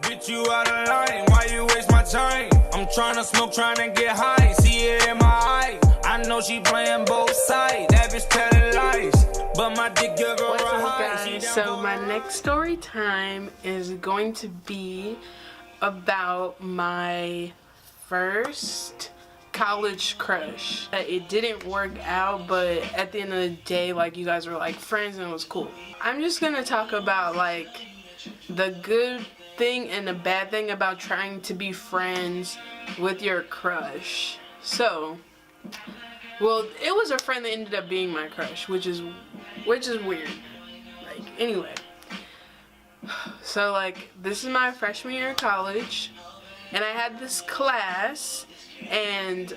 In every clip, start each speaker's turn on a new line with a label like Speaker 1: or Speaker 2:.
Speaker 1: Bitch, you out of line, why you waste my time? I'm tryna smoke, tryna get high, see it in my eye. I know she playing both sides, that bitch telling lies. But my dick give her a high.
Speaker 2: Guys, so my next story time is going to be about my first college crush. It didn't work out, but at the end of the day, like, you guys were like friends and it was cool. I'm just gonna talk about like the good thing and the bad thing about trying to be friends with your crush. So, well, it was a friend that ended up being my crush, which is weird. Like, anyway, so like, this is my freshman year of college, and I had this class, and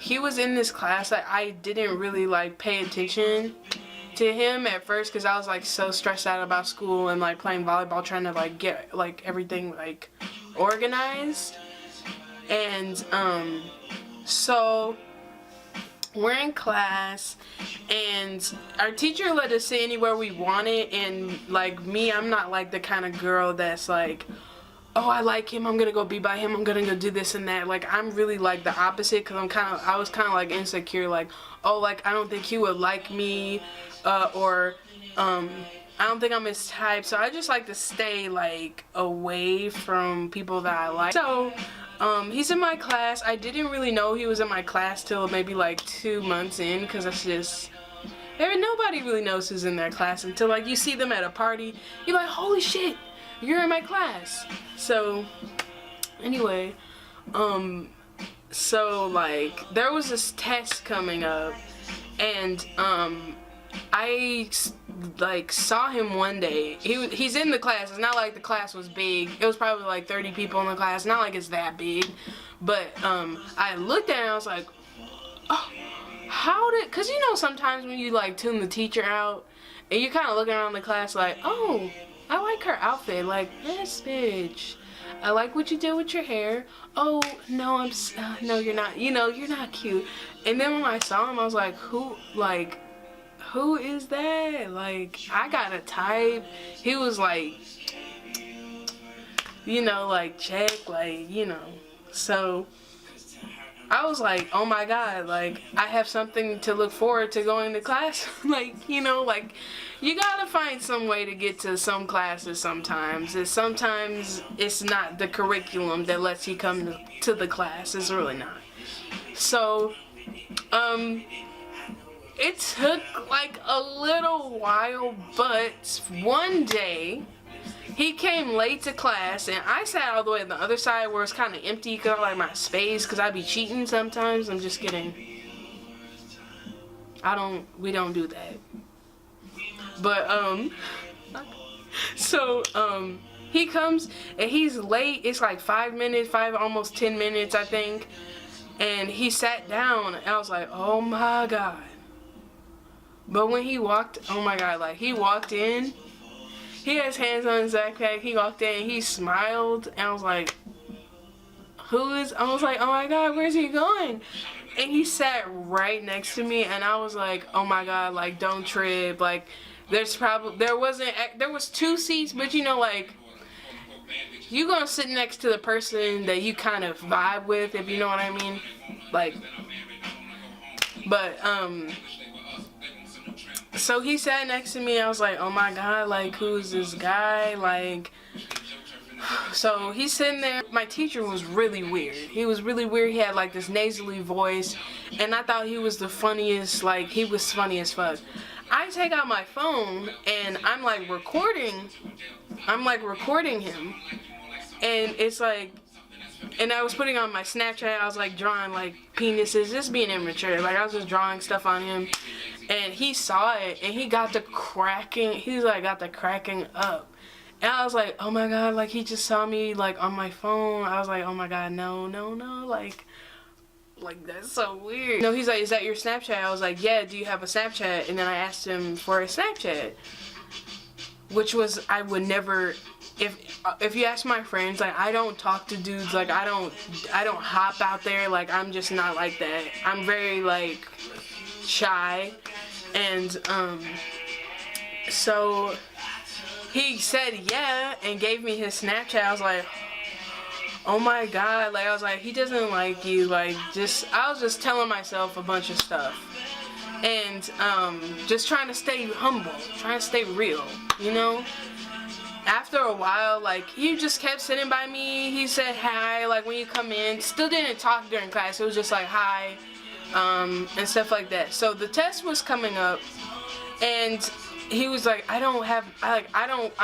Speaker 2: he was in this class. I didn't really like pay attention to him at first because I was like so stressed out about school and like playing volleyball, trying to like get like everything like organized. And so we're in class and our teacher let us sit anywhere we wanted, and like me, I'm not like the kind of girl that's like, oh, I like him, I'm gonna go be by him, I'm gonna go do this and that. Like, I'm really like the opposite, because I was kind of like insecure, like, oh, like, I don't think he would like me, or I don't think I'm his type. So I just like to stay like away from people that I like. So he's in my class. I didn't really know he was in my class till maybe like 2 months in, because it's just, nobody really knows who's in their class until like you see them at a party. You're like, holy shit, you're in my class. So anyway, so like there was this test coming up, and I like saw him one day. He's in the class. It's not like the class was big. It was probably like 30 people in the class. Not like it's that big. But I looked at him and I was like, oh, cause you know sometimes when you like tune the teacher out and you kind of looking around the class like, oh, I like her outfit. Like, this bitch. I like what you did with your hair. Oh, no, no, you're not. You know, you're not cute. And then when I saw him, I was like, who is that? Like, I got a type. He was like, you know, like, check, like, you know. So I was like, oh my God, like, I have something to look forward to going to class. Like, you know, like, you gotta find some way to get to some classes sometimes. Sometimes it's not the curriculum that lets you come to the class. It's really not. So, it took like a little while, but one day he came late to class, and I sat all the way on the other side where it's kind of empty because I like my space, because I be cheating sometimes. I'm just kidding. We don't do that. But so he comes and he's late. It's like 5 minutes, almost 10 minutes, I think. And he sat down, and I was like, oh my God. But when he walked, oh my God, like, he walked in, he had his hands on his backpack, he walked in, and he smiled, and I was like, I was like, oh my God, where's he going? And he sat right next to me, and I was like, oh my God, like, don't trip, like, there was 2 seats, but you know, like, you gonna sit next to the person that you kind of vibe with, if you know what I mean, like, but, so he sat next to me. I was like, oh my God, like, who's this guy? Like, so he's sitting there. My teacher was really weird. He was really weird. He had like this nasally voice, and I thought he was the funniest. Like, he was funny as fuck. I take out my phone and I'm like recording him, and it's like, and I was putting on my Snapchat. I was like drawing like penises, just being immature. Like, I was just drawing stuff on him. And he saw it, and he got the cracking up. And I was like, oh my God, like, he just saw me, like, on my phone. I was like, oh my God, no, like, that's so weird. No, he's like, is that your Snapchat? I was like, yeah, do you have a Snapchat? And then I asked him for a Snapchat, which was, I would never, if you ask my friends, like, I don't talk to dudes, like, I don't hop out there, like, I'm just not like that. I'm very, like, shy. And so he said yeah and gave me his Snapchat. I was like, oh my god, like I was like, he doesn't like you, like I was just telling myself a bunch of stuff. And just trying to stay humble, trying to stay real, you know? After a while, like, he just kept sitting by me. He said hi, like, when you come in. Still didn't talk during class. It was just like, hi, and stuff like that. So the test was coming up, and he was like, I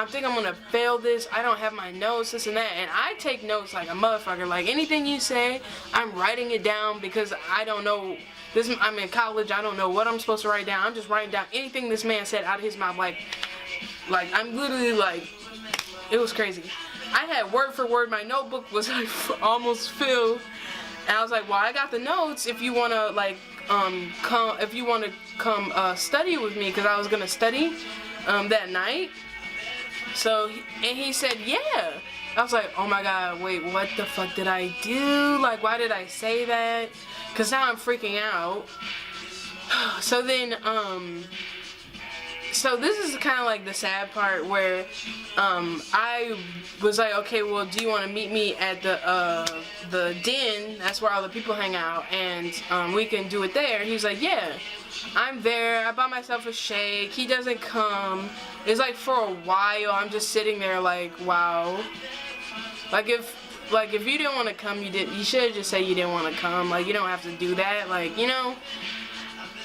Speaker 2: think I'm gonna fail this. I don't have my notes, this and that. And I take notes like a motherfucker. Like, anything you say, I'm writing it down because I don't know. I'm in college. I don't know what I'm supposed to write down. I'm just writing down anything this man said out of his mouth. Like I'm literally like, it was crazy. I had word for word. My notebook was like almost filled, and I was like, well, I got the notes. If you wanna like come study with me, because I was gonna study that night. So and he said yeah. I was like, oh my god, wait, what the fuck did I do? Like, why did I say that? Because now I'm freaking out. So then, so this is kind of like the sad part where I was like, okay, well, do you want to meet me at the den? That's where all the people hang out, and we can do it there. He was like, yeah, I'm there. I bought myself a shake. He doesn't come. It's like for a while, I'm just sitting there like, wow. Like if you didn't want to come, you should have just said you didn't want to come. Like, you don't have to do that, like, you know.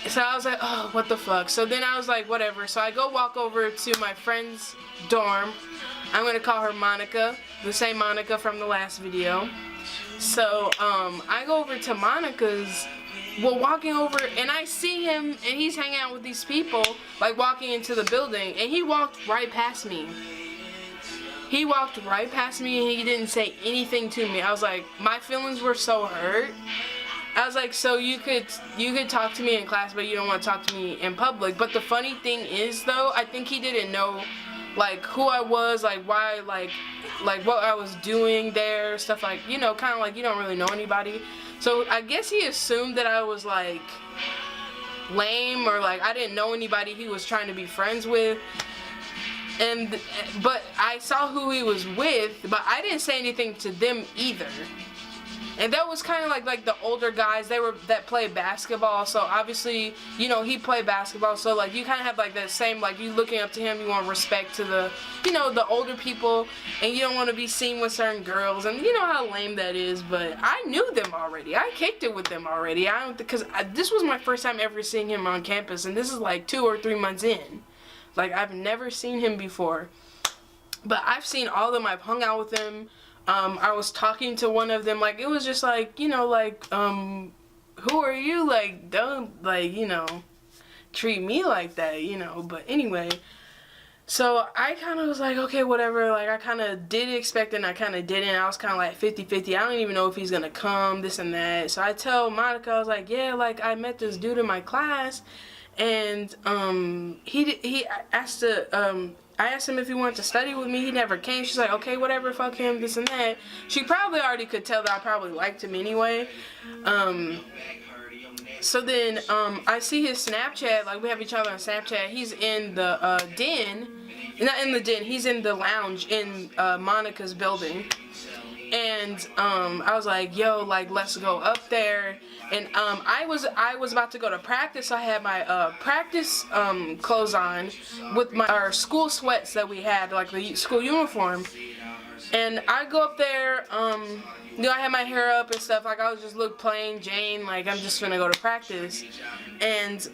Speaker 2: So I was like, oh, what the fuck. So then I was like, whatever. So I go walk over to my friend's dorm. I'm gonna call her Monica, the same Monica from the last video. So I go over to Monica's. Well, walking over, and I see him, and he's hanging out with these people, like walking into the building, and he walked right past me. He walked right past me, and he didn't say anything to me. I was like, my feelings were so hurt. I was like, so you could talk to me in class, but you don't want to talk to me in public. But the funny thing is, though, I think he didn't know, like, who I was, like, why, like what I was doing there, stuff like, you know, kind of like you don't really know anybody. So I guess he assumed that I was, like, lame, or, like, I didn't know anybody he was trying to be friends with. But I saw who he was with, but I didn't say anything to them either. And that was kind of like the older guys, that play basketball. So obviously, you know, he played basketball. So like you kind of have like that same, like you looking up to him, you want respect to the, you know, the older people, and you don't want to be seen with certain girls. And you know how lame that is. But I knew them already. I kicked it with them already. Because this was my first time ever seeing him on campus, and this is like 2 or 3 months in. Like, I've never seen him before. But I've seen all of them. I've hung out with them. I was talking to one of them. Like, it was just like, you know, like, who are you? Like, don't, like, you know, treat me like that, you know. But anyway, so I kind of was like, okay, whatever. Like, I kind of did expect it, and I kind of didn't. I was kind of like 50-50. I don't even know if he's going to come, this and that. So I tell Monica, I was like, yeah, like, I met this dude in my class. And he asked to I asked him if he wanted to study with me. He never came. She's like, okay, whatever, fuck him, this and that. She probably already could tell that I probably liked him anyway. So then I see his Snapchat. Like, we have each other on Snapchat. He's in the den. Not in the den. He's in the lounge in Monica's building. And I was like, yo, like, let's go up there. And I was about to go to practice. So I had my practice clothes on with our school sweats that we had, like the school uniform. And I go up there, you know, I had my hair up and stuff. Like, I was just look plain Jane, like I'm just gonna go to practice. And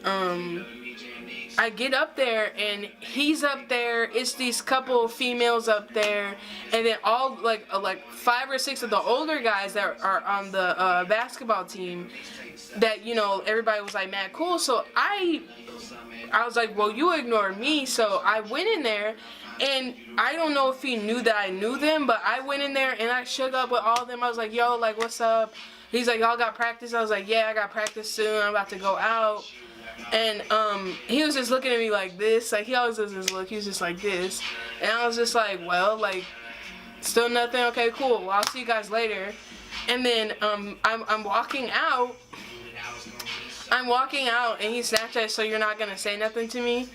Speaker 2: I get up there, and he's up there. It's these couple females up there, and then all like 5 or 6 of the older guys that are on the basketball team. That, you know, everybody was like mad cool. So I was like, well, you ignored me. So I went in there, and I don't know if he knew that I knew them, but I went in there and I shook up with all of them. I was like, yo, like, what's up? He's like, y'all got practice? I was like, yeah, I got practice soon. I'm about to go out. And he was just looking at me like this. Like, he always does this look. He was just like this. And I was just like, well, like, still nothing? Okay, cool. Well, I'll see you guys later. And then I'm walking out. And he Snapchat, so you're not going to say nothing to me?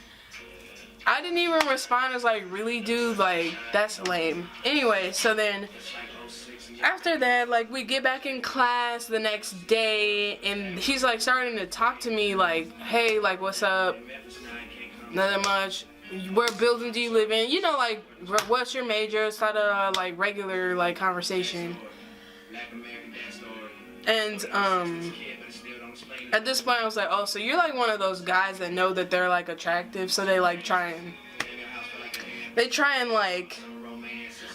Speaker 2: I didn't even respond. I was like, really, dude? Like, that's lame. Anyway, so then after that, like, we get back in class the next day, and he's like starting to talk to me like, hey, like, what's up? Nothing much. What building do you live in? You know, like, what's your major? It's not a like regular like conversation. And at this point I was like, oh, so you're like one of those guys that know that they're like attractive, so they like try and like,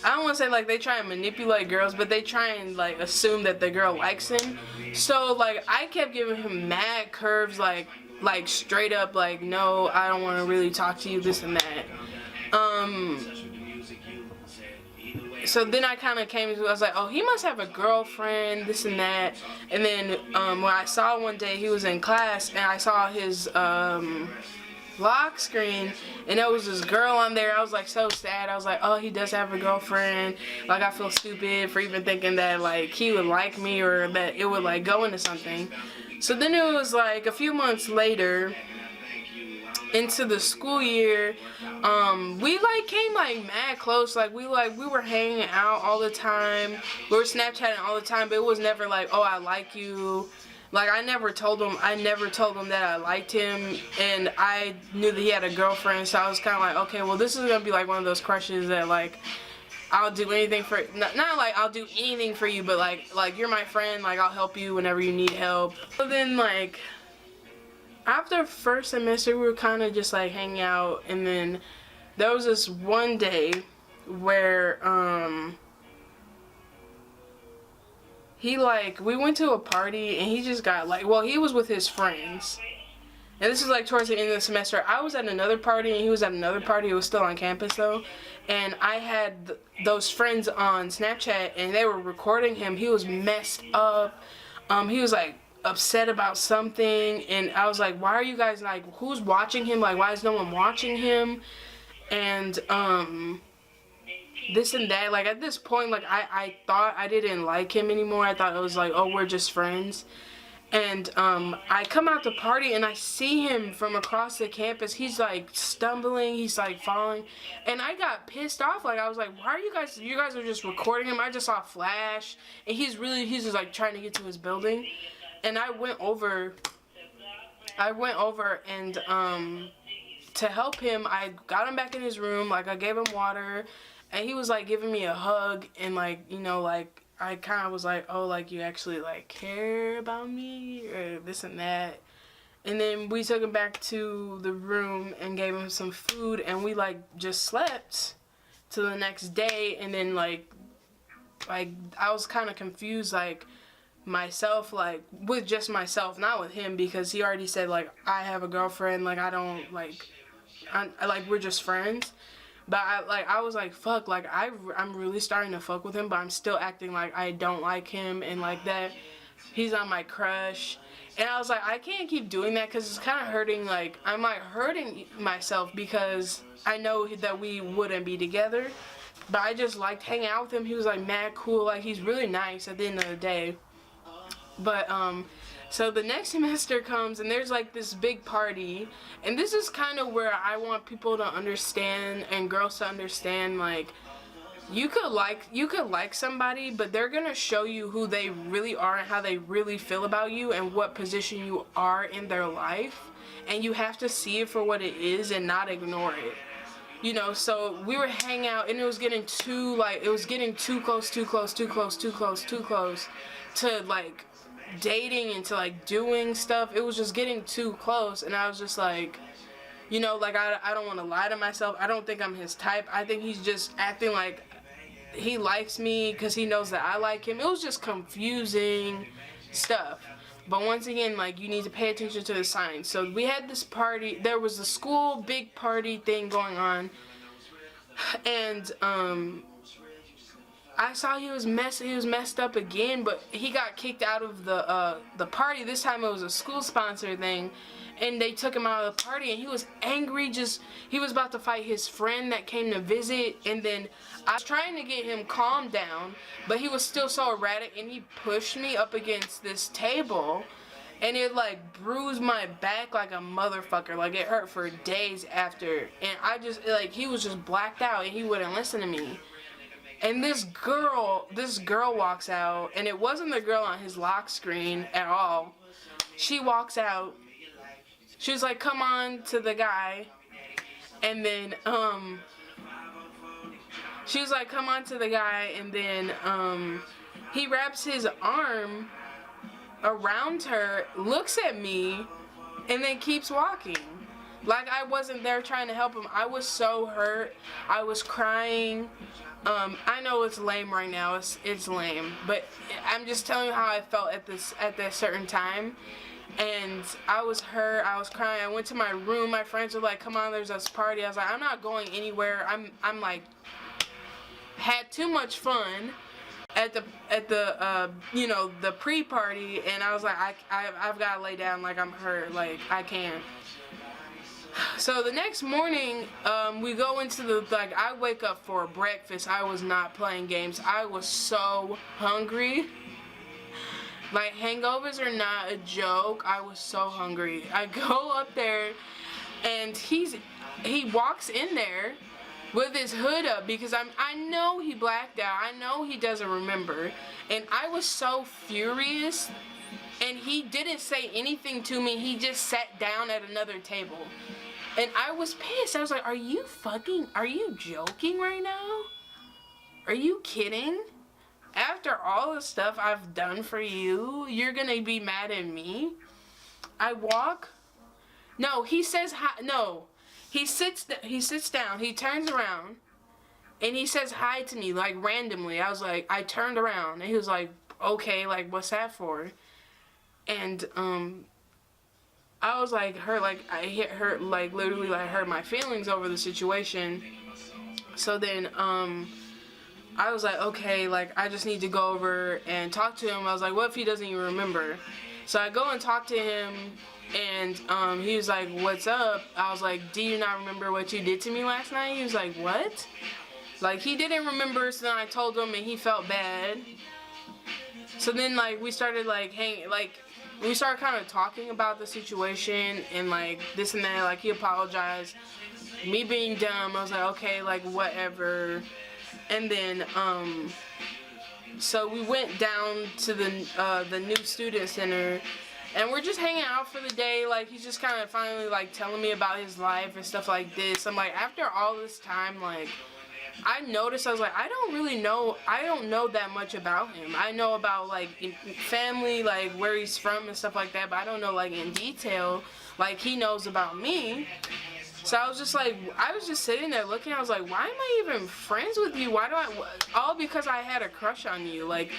Speaker 2: I don't want to say like they try and manipulate girls, but they try and like assume that the girl likes him. So like I kept giving him mad curves, like straight up like, no, I don't want to really talk to you, this and that. So then I kind of came to, I was like, oh, he must have a girlfriend, this and that. And then when I saw one day he was in class and I saw his lock screen and there was this girl on there. I was like so sad. I was like, oh, he does have a girlfriend. Like, I feel stupid for even thinking that like he would like me or that it would like go into something. So then it was like a few months later into the school year, we like came like mad close. Like we were hanging out all the time. We were Snapchatting all the time, but it was never like, oh, I like you. Like I never told him that I liked him, and I knew that he had a girlfriend, so I was kind of like, okay, well, this is gonna be like one of those crushes that like I'll do anything for, not like I'll do anything for you, but like you're my friend, like I'll help you whenever you need help. So then like after first semester we were kind of just like hanging out, and then there was this one day where he like, we went to a party and he just got like, well, he was with his friends. And this is like towards the end of the semester. I was at another party and he was at another party. It was still on campus though. And I had those friends on Snapchat and they were recording him. He was messed up. He was like upset about something. And I was like, why are you guys like, who's watching him? Like, why is no one watching him? And this and that. Like at this point, like I thought I didn't like him anymore. I thought it was like, oh, we're just friends. And I come out the party and I see him from across the campus. He's like stumbling, he's like falling, and I got pissed off. Like I was like, why are you guys are just recording him? I just saw a flash, and he's just like trying to get to his building. And I went over and to help him, I got him back in his room. Like I gave him water, and he was like giving me a hug, and like, you know, like I kind of was like, oh, like you actually like care about me or this and that. And then we took him back to the room and gave him some food, and we like just slept till the next day. And then like I was kind of confused, like myself, like with just myself, not with him, because he already said like, I have a girlfriend, like I don't like, I like we're just friends. But I was like, fuck, like I'm really starting to fuck with him, but I'm still acting like I don't like him and like that he's not my crush. And I was like, I can't keep doing that because it's kind of hurting, like I'm like hurting myself because I know that we wouldn't be together. But I just liked hanging out with him. He was like mad cool, like he's really nice at the end of the day. But so the next semester comes and there's like this big party, and this is kind of where I want people to understand and girls to understand, like you could like somebody, but they're gonna show you who they really are and how they really feel about you and what position you are in their life, and you have to see it for what it is and not ignore it. You know, so we were hanging out and it was getting too close to like dating and to like doing stuff. It was just getting too close, and I was just like, you know, like I don't want to lie to myself. I don't think I'm his type. I think he's just acting like he likes me because he knows that I like him. It was just confusing stuff. But once again, like you need to pay attention to the signs. So we had this party. There was a school big party thing going on, and I saw he was messed up again, but he got kicked out of the party. This time it was a school sponsored thing, and they took him out of the party, and he was angry. He was about to fight his friend that came to visit, and then I was trying to get him calmed down, but he was still so erratic, and he pushed me up against this table, and it like bruised my back like a motherfucker. Like it hurt for days after, and I just like he was just blacked out and he wouldn't listen to me. And this girl walks out, and it wasn't the girl on his lock screen at all. She walks out. She was like, "Come on," to the guy, and then she was like, "Come on," to the guy, and then he wraps his arm around her, looks at me, and then keeps walking. Like I wasn't there trying to help him. I was so hurt. I was crying. I know it's lame right now. It's lame, but I'm just telling you how I felt at that certain time. And I was hurt. I was crying. I went to my room. My friends were like, "Come on, there's this party." I was like, "I'm not going anywhere." I'm like, had too much fun at the you know, the pre-party, and I was like, I've got to lay down. Like I'm hurt. Like I can't. So the next morning, we go into the, like, I wake up for breakfast. I was not playing games. I was so hungry. Like, hangovers are not a joke. I was so hungry. I go up there, and he walks in there with his hood up because I know he blacked out. I know he doesn't remember. And I was so furious, and he didn't say anything to me. He just sat down at another table. And I was pissed. I was like, are you joking right now? Are you kidding? After all the stuff I've done for you, you're gonna be mad at me? I walk. No, he says hi. No, he sits down. He turns around, and he says hi to me like randomly. I was like, I turned around, and he was like, okay, like what's that for? And I was like hurt, like I hit hurt, like literally like hurt my feelings over the situation. So then I was like, okay, like I just need to go over and talk to him. I was like, what if he doesn't even remember? So I go and talk to him, and he was like, what's up? I was like, do you not remember what you did to me last night? He was like, what? Like he didn't remember, so then I told him, and he felt bad. So then like we started like hanging, like we started kind of talking about the situation and like this and that. Like he apologized, me being dumb. I was like, okay, like whatever. And then so we went down to the new student center, and we're just hanging out for the day. Like he's just kind of finally like telling me about his life and stuff like this. I'm like, after all this time, like I noticed, I was like, I don't know that much about him. I know about like family, like where he's from and stuff like that, but I don't know like in detail like he knows about me. So I was just like, I was just sitting there looking. I was like, why am I even friends with you? Why do all because I had a crush on you? Like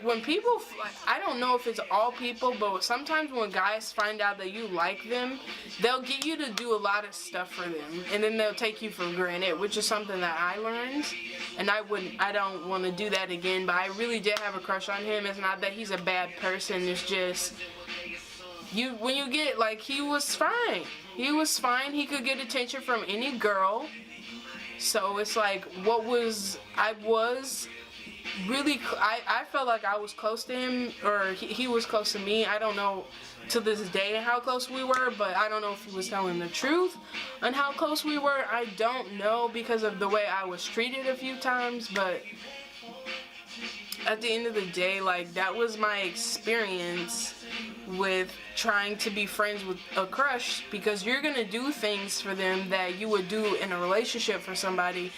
Speaker 2: when people, I don't know if it's all people, but sometimes when guys find out that you like them, they'll get you to do a lot of stuff for them, and then they'll take you for granted, which is something that I learned, and I don't want to do that again. But I really did have a crush on him. It's not that he's a bad person. It's just when you get, like, he was fine. He was fine. He could get attention from any girl. So it's like, I felt like I was close to him, or he was close to me. I don't know to this day how close we were, but I don't know if he was telling the truth on how close we were. I don't know because of the way I was treated a few times, but at the end of the day, like, that was my experience with trying to be friends with a crush, because you're gonna do things for them that you would do in a relationship for somebody,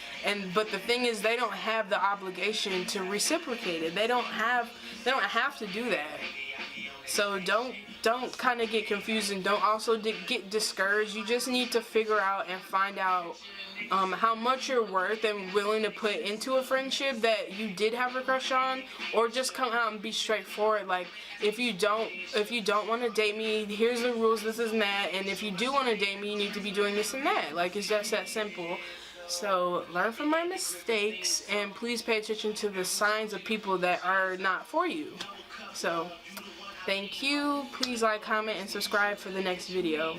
Speaker 2: but the thing is, they don't have the obligation to reciprocate it. They don't have to do that. So don't kind of get confused, and don't also get discouraged. You just need to figure out and find out how much you're worth and willing to put into a friendship that you did have a crush on, or just come out and be straightforward. Like, if you don't want to date me, here's the rules, this is that, and if you do want to date me, you need to be doing this and that. Like, it's just that simple. So learn from my mistakes, and please pay attention to the signs of people that are not for you. So thank you. Please like, comment, and subscribe for the next video.